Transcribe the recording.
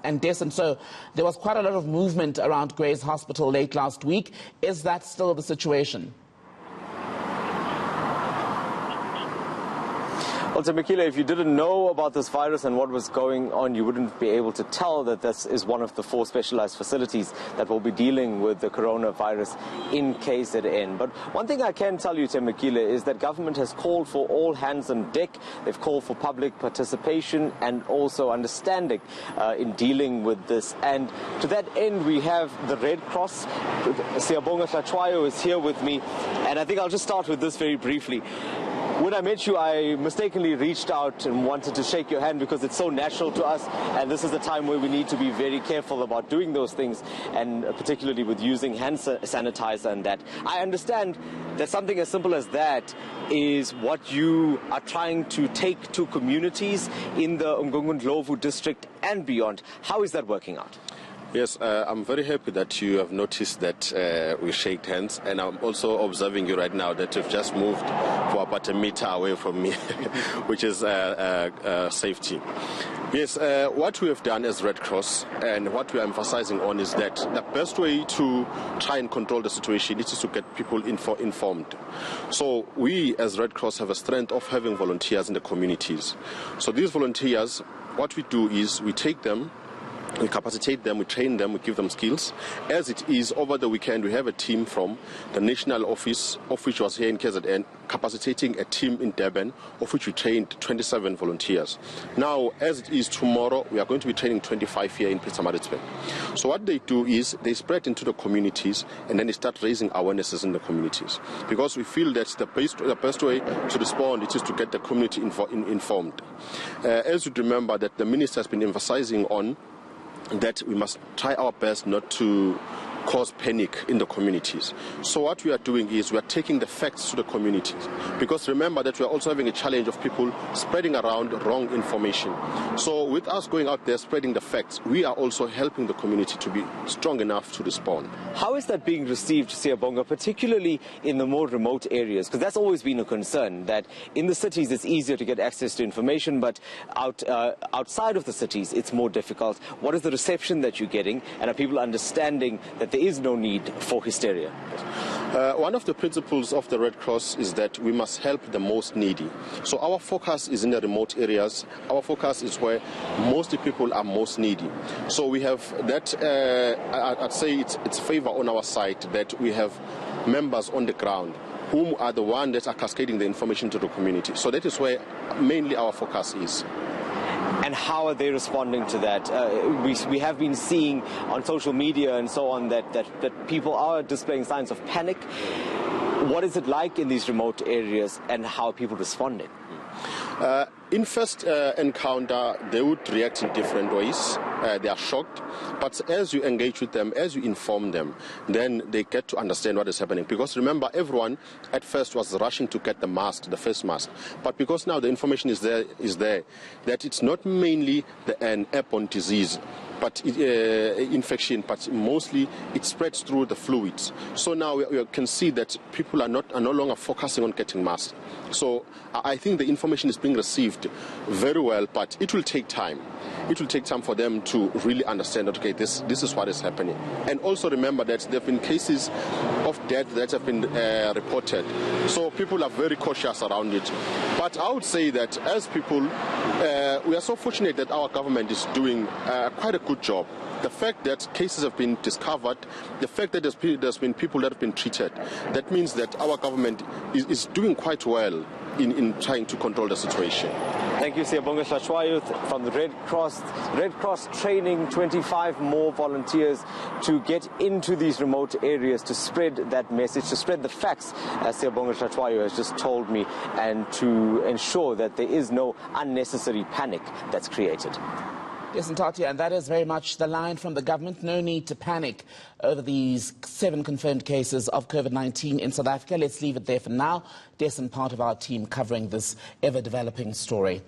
And Dessen, so there was quite a lot of movement around Gray's Hospital late last week. Is that still the situation? Well, Makila, if you didn't know about this virus and what was going on, you wouldn't be able to tell that this is one of the 4 specialized facilities that will be dealing with the coronavirus in KZN. But one thing I can tell you, Makila, is that government has called for all hands on deck. They've called for public participation and also understanding in dealing with this. And to that end, we have the Red Cross. Siyabonga Hlatshwayo is here with me. And I think I'll just start with this very briefly. When I met you, I mistakenly reached out and wanted to shake your hand because it's so natural to us, and this is the time where we need to be very careful about doing those things, and particularly with using hand sanitizer and that. I understand that something as simple as that is what you are trying to take to communities in the Umgungundlovu district and beyond. How is that working out? Yes, I'm very happy that you have noticed that we shake hands, and I'm also observing you right now that you've just moved for about a meter away from me, which is safety. Yes, what we have done as Red Cross and what we are emphasizing on is that the best way to try and control the situation is to get people informed. So we as Red Cross have a strength of having volunteers in the communities. So these volunteers, what we do is we take them, we capacitate them, we train them, we give them skills. As it is, over the weekend, we have a team from the national office, of which was here in KZN, capacitating a team in Durban, of which we trained 27 volunteers. Now, as it is tomorrow, we are going to be training 25 here in Pietermaritzburg. So what they do is they spread into the communities, and then they start raising awarenesses in the communities. Because we feel that the best way to respond is to get the community informed. As you remember, that the minister has been emphasizing on that we must try our best not to cause panic in the communities. So what we are doing is we are taking the facts to the communities, because remember that we are also having a challenge of people spreading around wrong information. So with us going out there spreading the facts, we are also helping the community to be strong enough to respond. How is that being received, Siyabonga, particularly in the more remote areas? Because that's always been a concern, that in the cities it's easier to get access to information, but outside of the cities it's more difficult. What is the reception that you're getting, and are people understanding that there is no need for hysteria? One of the principles of the Red Cross is that we must help the most needy. So our focus is in the remote areas. Our focus is where most people are most needy. So we have that, I'd say it's favor on our side that we have members on the ground whom are the ones that are cascading the information to the community. So that is where mainly our focus is. And how are they responding to that? We have been seeing on social media and so on that people are displaying signs of panic. What is it like in these remote areas, and how are people responding? In first encounter, they would react in different ways. They are shocked. But as you engage with them, as you inform them, then they get to understand what is happening. Because remember, everyone at first was rushing to get the mask, the face mask. But because now the information is there that it's not mainly an airborne disease, but infection, but mostly it spreads through the fluids. So now we can see that people are no longer focusing on getting masks. So I think the information is being received very well, but it will take time. It will take time for them to really understand that, okay, this is what is happening. And also remember that there have been cases of death that have been reported. So people are very cautious around it. But I would say that as people, we are so fortunate that our government is doing quite a good job. The fact that cases have been discovered, the fact that there's been people that have been treated, that means that our government is doing quite well in trying to control the situation. Thank you, Siyabonga Hlatshwayo from the Red Cross. Red Cross training 25 more volunteers to get into these remote areas to spread that message, to spread the facts, as Siyabonga Hlatshwayo has just told me, and to ensure that there is no unnecessary panic that's created. Yes, and Tatia, and that is very much the line from the government. No need to panic over these 7 confirmed cases of COVID-19 in South Africa. Let's leave it there for now. Dessen, part of our team covering this ever-developing story.